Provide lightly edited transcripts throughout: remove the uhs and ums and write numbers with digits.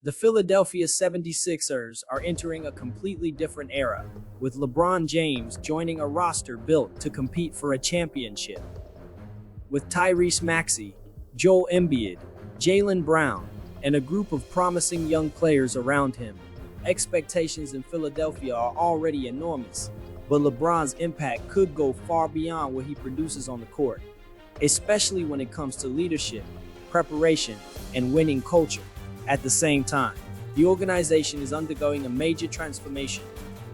The Philadelphia 76ers are entering a completely different era, with LeBron James joining a roster built to compete for a championship. With Tyrese Maxey, Joel Embiid, Jaylen Brown, and a group of promising young players around him, expectations in Philadelphia are already enormous, but LeBron's impact could go far beyond what he produces on the court, especially when it comes to leadership, preparation, and winning culture. At the same time, the organization is undergoing a major transformation,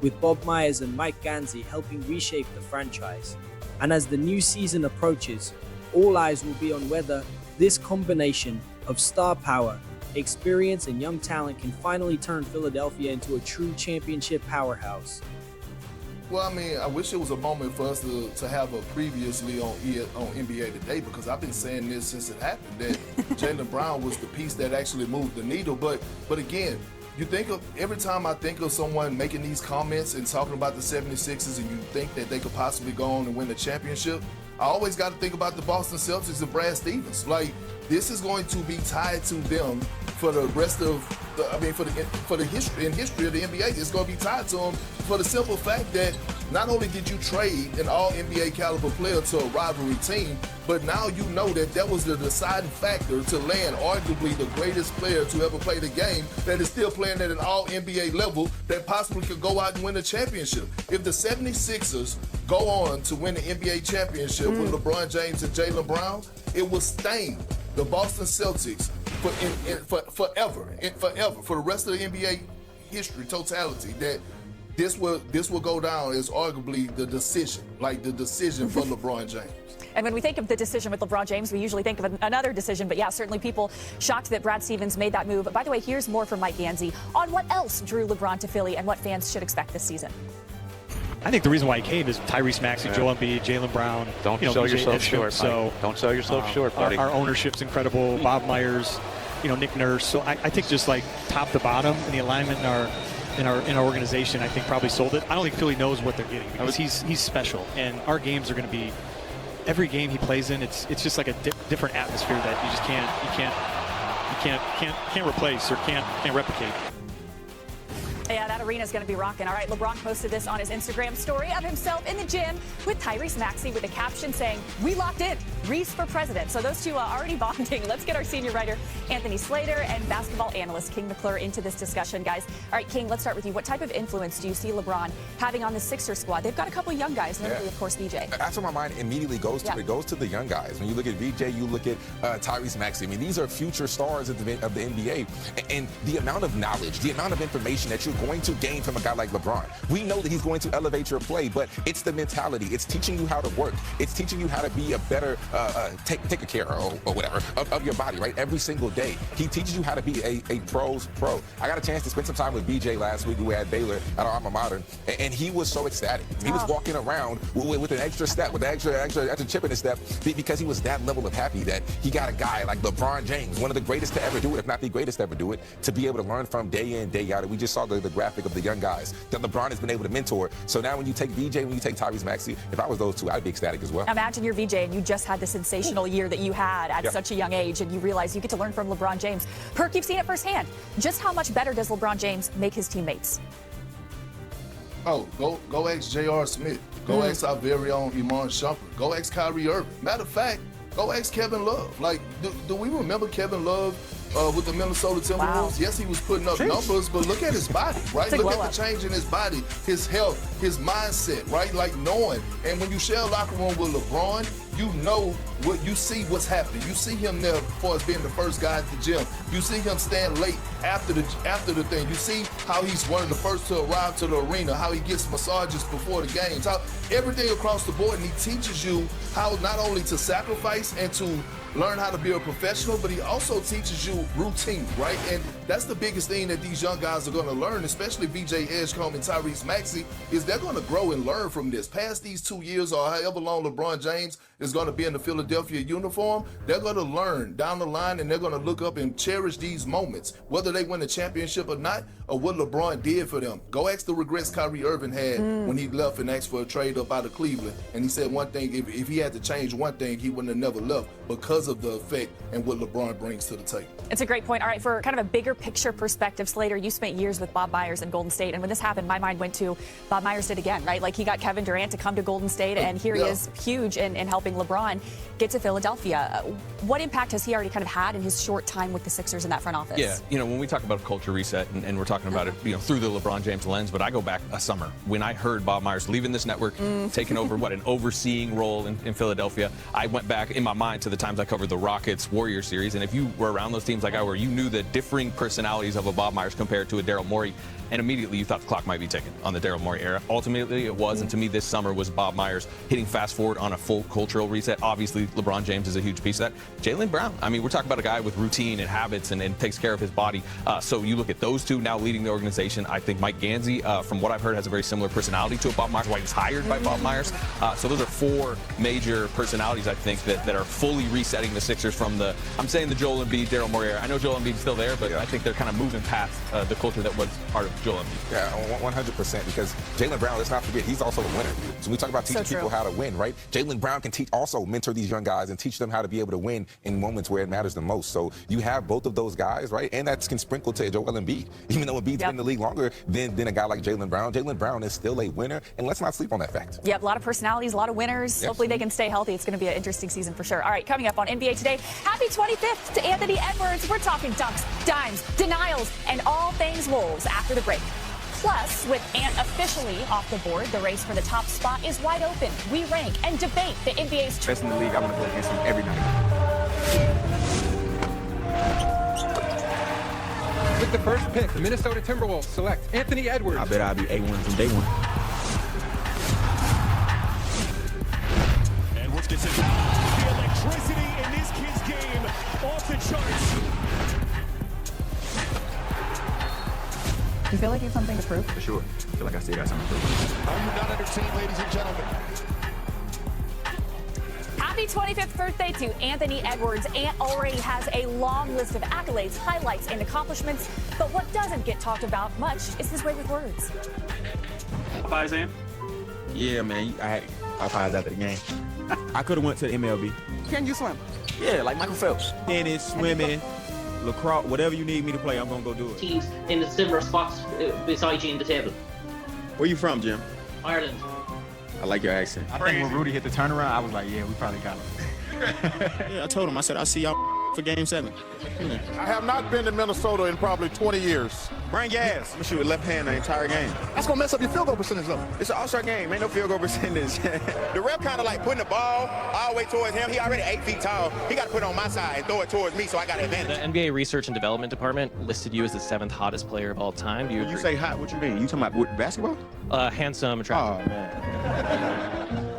with Bob Myers and Mike Ganzi helping reshape the franchise. And as the new season approaches, all eyes will be on whether this combination of star power, experience, and young talent can finally turn Philadelphia into a true championship powerhouse. Well, I mean, I wish it was a moment for us to have a previously on NBA Today, because I've been saying this since it happened, that Jaylen Brown was the piece that actually moved the needle. But again, you think of, every time I think of someone making these comments and talking about the 76ers and you think that they could possibly go on and win the championship, I always got to think about the Boston Celtics and Brad Stevens. Like, this is going to be tied to them for the rest of the history of the NBA. It's going to be tied to them for the simple fact that not only did you trade an all-NBA caliber player to a rivalry team, but now you know that was the deciding factor to land arguably the greatest player to ever play the game that is still playing at an all-NBA level that possibly could go out and win a championship. If the 76ers go on to win the NBA championship with LeBron James and Jaylen Brown, it will stain the Boston Celtics forever, for the rest of the NBA history totality, that this will go down as arguably the decision for LeBron James. And when we think of the decision with LeBron James, we usually think of another decision. But yeah, certainly people shocked that Brad Stevens made that move. But by the way, here's more from Mike Ganzi on what else drew LeBron to Philly and what fans should expect this season. I think the reason why he came is Tyrese Maxey, Joel Embiid, Jaylen Brown. Don't sell yourself short. So don't sell yourself short, buddy. Our ownership's incredible. Bob Myers, Nick Nurse. So I think just like top to bottom and the alignment in our organization, I think probably sold it. I don't think Philly knows what they're getting because he's special, and our games are going to be, every game he plays in, it's just like a different atmosphere that you just can't replace or can't replicate. Yeah, that arena is going to be rocking. All right, LeBron posted this on his Instagram story of himself in the gym with Tyrese Maxey with a caption saying, "We locked in, Reese for president." So those two are already bonding. Let's get our senior writer, Anthony Slater, and basketball analyst King McClure into this discussion, guys. All right, King, let's start with you. What type of influence do you see LeBron having on the Sixers squad? They've got a couple of young guys, notably, of course, VJ. That's what my mind immediately goes to. It goes to the young guys. When you look at VJ, you look at Tyrese Maxey. I mean, these are future stars of the NBA. And the amount of knowledge, the amount of information that you're going to gain from a guy like LeBron. We know that he's going to elevate your play, but it's the mentality. It's teaching you how to work. It's teaching you how to be a better, take care or whatever of your body, right? Every single day. He teaches you how to be a pro's pro. I got a chance to spend some time with BJ last week. We had Baylor at our alma mater, and he was so ecstatic. He was walking around with an extra step, with an extra chip in his step, because he was that level of happy that he got a guy like LeBron James, one of the greatest to ever do it, if not the greatest to ever do it, to be able to learn from day in, day out. And we just saw the graphic of the young guys that LeBron has been able to mentor. So now when you take VJ, when you take Tyrese Maxey, if I was those two, I'd be ecstatic as well. Imagine you're VJ and you just had the sensational year that you had at such a young age, and you realize you get to learn from LeBron James. Perk, you've seen it firsthand. Just how much better does LeBron James make his teammates? Oh, go ask J.R. Smith. Go ask our very own Iman Shumpert. Go ask Kyrie Irving. Matter of fact, go ask Kevin Love. Like, do we remember Kevin Love with the Minnesota Timberwolves? Wow. Yes, he was putting up numbers, but look at his body, right? Look at the change in his body, his health, his mindset, right? Like knowing. And when you share a locker room with LeBron, you know what you see, what's happening. You see him there as far as being the first guy at the gym. You see him stand late after the thing. You see how he's one of the first to arrive to the arena, how he gets massages before the games, how everything across the board, and he teaches you how not only to sacrifice and to learn how to be a professional, but he also teaches you routine, right? And that's the biggest thing that these young guys are going to learn, especially VJ Edgecombe and Tyrese Maxey, is they're going to grow and learn from this. Past these 2 years or however long LeBron James is going to be in the Philadelphia uniform, they're going to learn down the line, and they're going to look up and cherish these moments, whether they win the championship or not, or what LeBron did for them. Go ask the regrets Kyrie Irving had when he left and asked for a trade up out of Cleveland. And he said one thing, if he had to change one thing, he wouldn't have never left because of the effect and what LeBron brings to the table. It's a great point. All right, for kind of a bigger picture perspective, Slater, you spent years with Bob Myers in Golden State. And when this happened, my mind went to Bob Myers did again, right? Like he got Kevin Durant to come to Golden State, and here he is huge in helping LeBron get to Philadelphia. What impact has he already kind of had in his short time with the Sixers in that front office? Yeah, you know, when we talk about a culture reset, and we're talking about it, you know, through the LeBron James lens, but I go back a summer when I heard Bob Myers leaving this network, taking over an overseeing role in Philadelphia. I went back in my mind to the times I covered the Rockets Warriors series, and if you were around those teams like I were, you knew the differing personalities of a Bob Myers compared to a Daryl Morey. And immediately you thought the clock might be ticking on the Daryl Morey era. Ultimately, it was, and to me, this summer was Bob Myers hitting fast forward on a full cultural reset. Obviously, LeBron James is a huge piece of that. Jaylen Brown, I mean, we're talking about a guy with routine and habits and takes care of his body. So you look at those two now leading the organization. I think Mike Gansey, from what I've heard, has a very similar personality to a Bob Myers, why he was hired by Bob Myers. So those are four major personalities, I think, that are fully resetting the Sixers from the, I'm saying the Joel Embiid, Daryl Morey era. I know Joel Embiid's still there, but I think they're kind of moving past the culture that was part of Joel Embiid. Yeah, 100%, because Jaylen Brown, let's not forget, he's also a winner. So we talk about teaching people how to win, right? Jaylen Brown can also mentor these young guys and teach them how to be able to win in moments where it matters the most. So you have both of those guys, right? And that can sprinkle to Joel Embiid. Even though Embiid's been in the league longer than a guy like Jaylen Brown is still a winner, and let's not sleep on that fact. Yep, a lot of personalities, a lot of winners. Yes. Hopefully they can stay healthy. It's going to be an interesting season for sure. All right, coming up on NBA Today, happy 25th to Anthony Edwards. We're talking dunks, dimes, denials, and all things Wolves after the break. Plus, with Ant officially off the board, the race for the top spot is wide open. We rank and debate the NBA's best in the league. I want to go against him every night. With the first pick, Minnesota Timberwolves select Anthony Edwards. I bet I'll be A1 from day one. Edwards gets it. The electricity in this kid's game off the charts. Do you feel like you have something to prove? For sure. I feel like I still got something to prove. Are you not entertained, ladies and gentlemen? Happy 25th birthday to Anthony Edwards. Ant already has a long list of accolades, highlights, and accomplishments, but what doesn't get talked about much is his way with words. Bye, Sam. Yeah, man. I apologized after the game. I could have went to the MLB. Can you swim? Yeah, like Michael Phelps. Tennis, swimming, lacrosse, whatever you need me to play, I'm going to go do it. He's in the similar spots beside you in the table. Where you from, Jim? Ireland. I like your accent. I think when Rudy hit the turnaround, I was like, yeah, we probably got him. Yeah, I told him, I said, I'll see y'all for Game 7. Yeah. I have not been to Minnesota in probably 20 years. Bring gas. I'm going to shoot with left hand the entire game. That's going to mess up your field goal percentage, though. It's an all-star game. Ain't no field goal percentage. The ref kind of like putting the ball all the way towards him. He already 8 feet tall. He got to put it on my side and throw it towards me, so I got an advantage. The NBA Research and Development Department listed you as the 7th hottest player of all time. Do you agree? You say hot, what you mean? You talking about what, basketball? Handsome, attractive. Oh, man.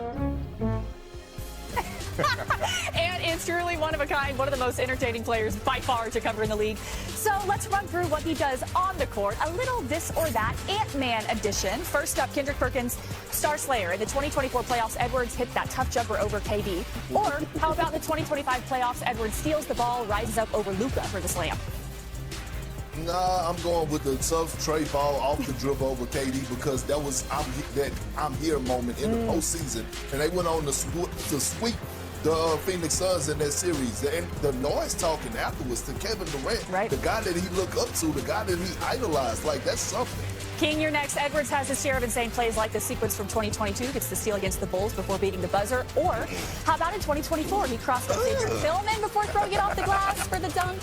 And it's truly one of a kind, one of the most entertaining players by far to cover in the league. So let's run through what he does on the court. A little this or that Ant-Man edition. First up, Kendrick Perkins, star slayer. In the 2024 playoffs, Edwards hit that tough jumper over KD. Or how about the 2025 playoffs, Edwards steals the ball, rises up over Luka for the slam. Nah, I'm going with the tough Trey ball off the dribble over KD because that was that I'm here moment in the postseason, and they went on to sweep the Phoenix Suns in that series. And the noise talking afterwards to Kevin Durant, the guy that he looked up to, the guy that he idolized, like that's something. King, you're next. Edwards has his share of insane plays like the sequence from 2022, gets the steal against the Bulls before beating the buzzer. Or how about in 2024, he crossed up Xavier Tillman before throwing it off the glass for the dunk.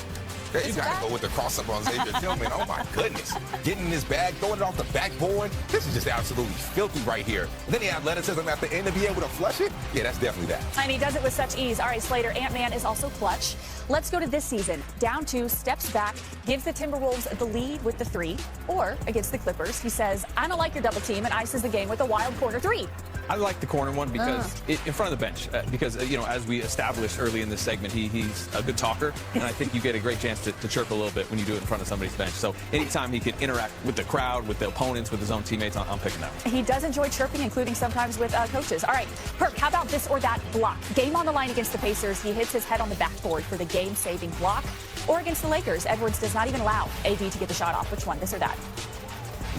You gotta go with the cross-up on Xavier Tillman. Oh my goodness. Getting in his bag, throwing it off the backboard. This is just absolutely filthy right here. And then the athleticism at the end to be able to flush it. Yeah, that's definitely that. And he does it with such ease. All right, Slater, Ant-Man is also clutch. Let's go to this season. Down 2, steps back, gives the Timberwolves the lead with the 3. Or against the Clippers, he says, I don't like your double team, and ices the game with a wild corner 3. I like the corner one because in front of the bench, because, you know, as we established early in this segment, he's a good talker, and I think you get a great chance to chirp a little bit when you do it in front of somebody's bench. So anytime he can interact with the crowd, with the opponents, with his own teammates, I'm picking that. He does enjoy chirping, including sometimes with coaches. All right, Perk, how about this or that block? Game on the line against the Pacers. He hits his head on the backboard for the game-saving block. Or against the Lakers, Edwards does not even allow AD to get the shot off. Which one, this or that?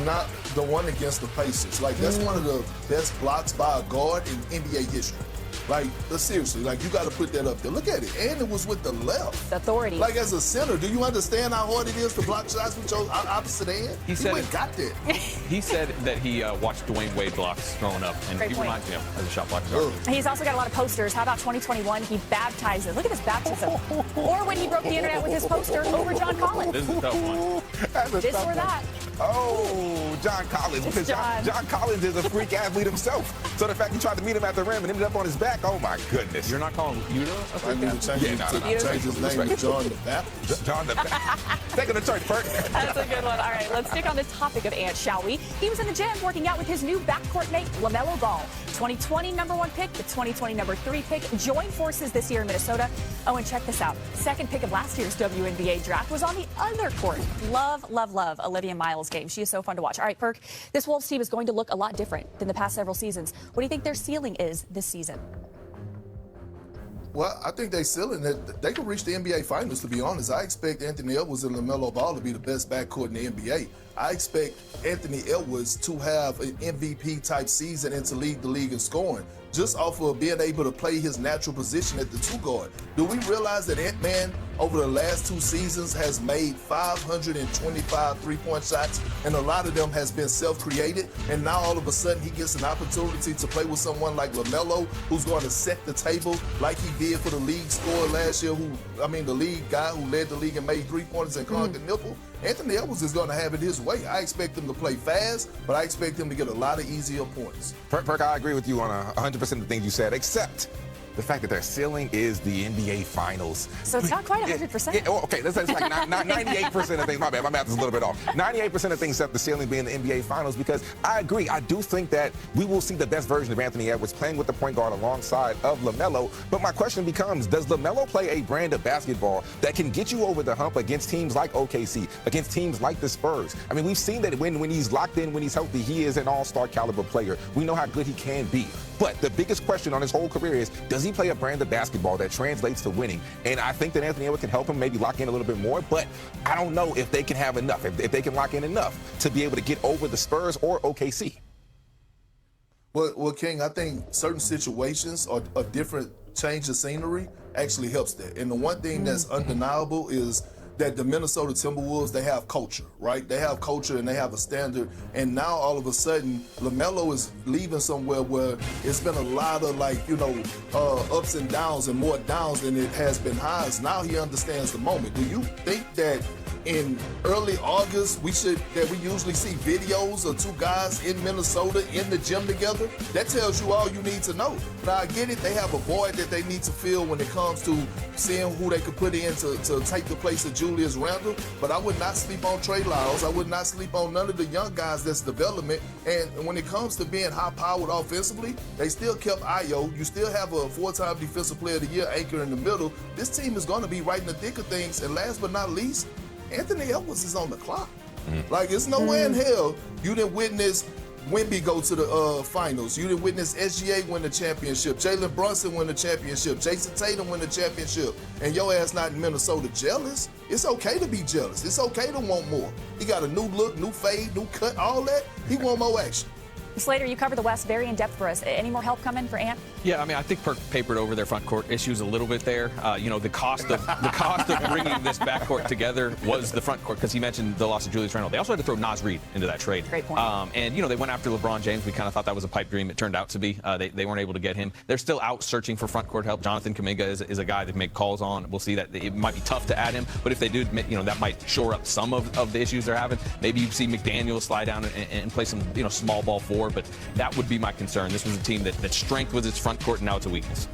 Not the one against the Pacers. Like, that's one of the best blocks by a guard in NBA history. Like, seriously, like, you got to put that up there. Look at it. And it was with the left. The authority. Like, as a center, do you understand how hard it is to block shots with your opposite end? He said went got that. He said that he watched Dwayne Wade blocks growing up, and he reminds me of him as a shot blocker. He's also got a lot of posters. How about 2021? He baptizes. Look at this baptism. Or when he broke the internet with his poster over John Collins. This is a tough one. This or that. Oh, John Collins. Because John Collins is a freak athlete himself. So the fact he tried to meet him at the rim and ended up on his back, oh my goodness. You're not calling Udo? I need to change his name to John the Baptist. John the Baptist. Taking the church, Perk. That's a good one. All right, let's stick on this topic of Ant, shall we? He was in the gym working out with his new backcourt mate, LaMelo Ball. 2020 #1 pick, the 2020 #3 pick, joined forces this year in Minnesota. Oh, and check this out. Second pick of last year's WNBA draft was on the other court. Love, love, love Olivia Miles' game. She is so fun to watch. All right, Perk, this Wolves team is going to look a lot different than the past several seasons. What do you think their ceiling is this season? Well, I think they're ceiling that they can reach the NBA Finals, to be honest. I expect Anthony Edwards and LaMelo Ball to be the best backcourt in the NBA. I expect Anthony Edwards to have an MVP-type season and to lead the league in scoring, just off of being able to play his natural position at the two guard. Do we realize that Ant-Man, over the last 2 seasons, has made 525 three-point shots, and a lot of them has been self-created, and now all of a sudden he gets an opportunity to play with someone like LaMelo, who's going to set the table like he did for the league scorer last year, the league guy who led the league and made three-pointers and conquered the nipple. Anthony Edwards is going to have it his way. I expect him to play fast, but I expect him to get a lot of easier points. Perk, I agree with you on 100% of the things you said, except the fact that their ceiling is the NBA Finals. So it's not quite 100%. Okay, let's say it's like 98% of things. My bad, my math is a little bit off. 98% of things except the ceiling being the NBA Finals, because I agree. I do think that we will see the best version of Anthony Edwards playing with the point guard alongside of LaMelo. But my question becomes, does LaMelo play a brand of basketball that can get you over the hump against teams like OKC, against teams like the Spurs? I mean, we've seen that when he's locked in, when he's healthy, he is an all-star caliber player. We know how good he can be. But the biggest question on his whole career is, does he play a brand of basketball that translates to winning? And I think that Anthony Edwards can help him maybe lock in a little bit more, but I don't know if they can have enough, if they can lock in enough to be able to get over the Spurs or OKC. Well, King, I think certain situations or a different change of scenery actually helps that. And the one thing that's undeniable is that the Minnesota Timberwolves, they have culture, right? They have culture and they have a standard. And now all of a sudden, LaMelo is leaving somewhere where it's been a lot of ups and downs, and more downs than it has been highs. Now he understands the moment. Do you think that in early August, we usually see videos of 2 guys in Minnesota in the gym together? That tells you all you need to know. Now, I get it. They have a void that they need to fill when it comes to seeing who they could put in to take the place of Julius Randle. But I would not sleep on Trey Lyles. I would not sleep on none of the young guys that's development. And when it comes to being high-powered offensively, they still kept Ayo. You still have a 4-time Defensive Player of the Year anchor in the middle. This team is going to be right in the thick of things. And last but not least, Anthony Edwards is on the clock. Like, it's no way in hell you didn't witness Wemby go to the finals. You didn't witness SGA win the championship. Jalen Brunson win the championship. Jason Tatum win the championship. And your ass not in Minnesota jealous. It's okay to be jealous. It's okay to want more. He got a new look, new fade, new cut, all that. He want more action. Slater, you cover the West very in depth for us. Any more help coming for Ant? Yeah, I mean, I think Perk papered over their front court issues a little bit there. The cost of bringing this backcourt together was the front court, because he mentioned the loss of Julius Randle. They also had to throw Naz Reid into that trade. Great point. They went after LeBron James. We kind of thought that was a pipe dream. It turned out to be. They weren't able to get him. They're still out searching for front court help. Jonathan Kuminga is a guy that make calls on. We'll see that it might be tough to add him, but if they do, that might shore up some of the issues they're having. Maybe you see McDaniel slide down and play some small ball forward, but that would be my concern. This was a team that strength was its front court, and now it's a weakness.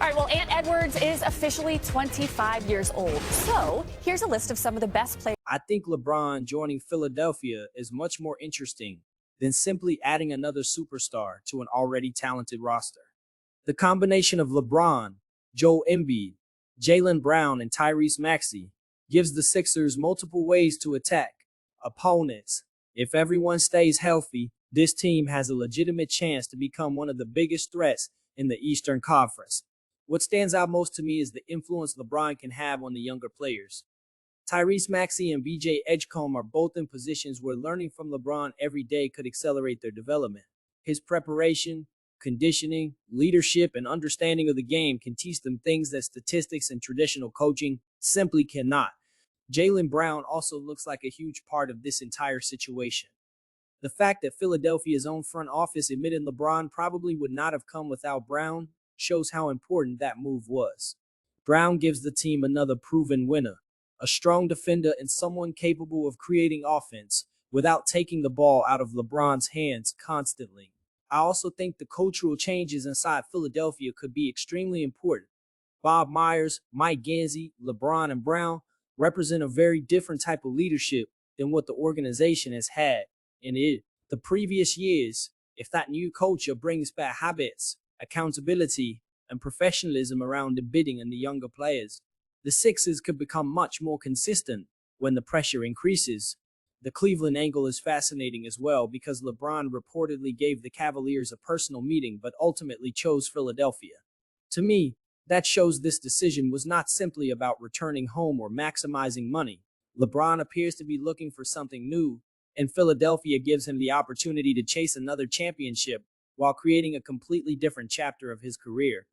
All right, well, Ant Edwards is officially 25 years old. So here's a list of some of the best players. I think LeBron joining Philadelphia is much more interesting than simply adding another superstar to an already talented roster. The combination of LeBron, Joel Embiid, Jaylen Brown, and Tyrese Maxey gives the Sixers multiple ways to attack opponents. If everyone stays healthy, this team has a legitimate chance to become one of the biggest threats in the Eastern Conference. What stands out most to me is the influence LeBron can have on the younger players. Tyrese Maxey and BJ Edgecombe are both in positions where learning from LeBron every day could accelerate their development. His preparation, conditioning, leadership, and understanding of the game can teach them things that statistics and traditional coaching simply cannot. Jaylen Brown also looks like a huge part of this entire situation. The fact that Philadelphia's own front office admitted LeBron probably would not have come without Brown shows how important that move was. Brown gives the team another proven winner, a strong defender and someone capable of creating offense without taking the ball out of LeBron's hands constantly. I also think the cultural changes inside Philadelphia could be extremely important. Bob Myers, Mike Gansey, LeBron, and Brown represent a very different type of leadership than what the organization has had in the previous years. If that new culture brings back habits, accountability, and professionalism around the bidding and the younger players, the Sixers could become much more consistent when the pressure increases. The Cleveland angle is fascinating as well because LeBron reportedly gave the Cavaliers a personal meeting but ultimately chose Philadelphia. To me, that shows this decision was not simply about returning home or maximizing money. LeBron appears to be looking for something new, and Philadelphia gives him the opportunity to chase another championship while creating a completely different chapter of his career.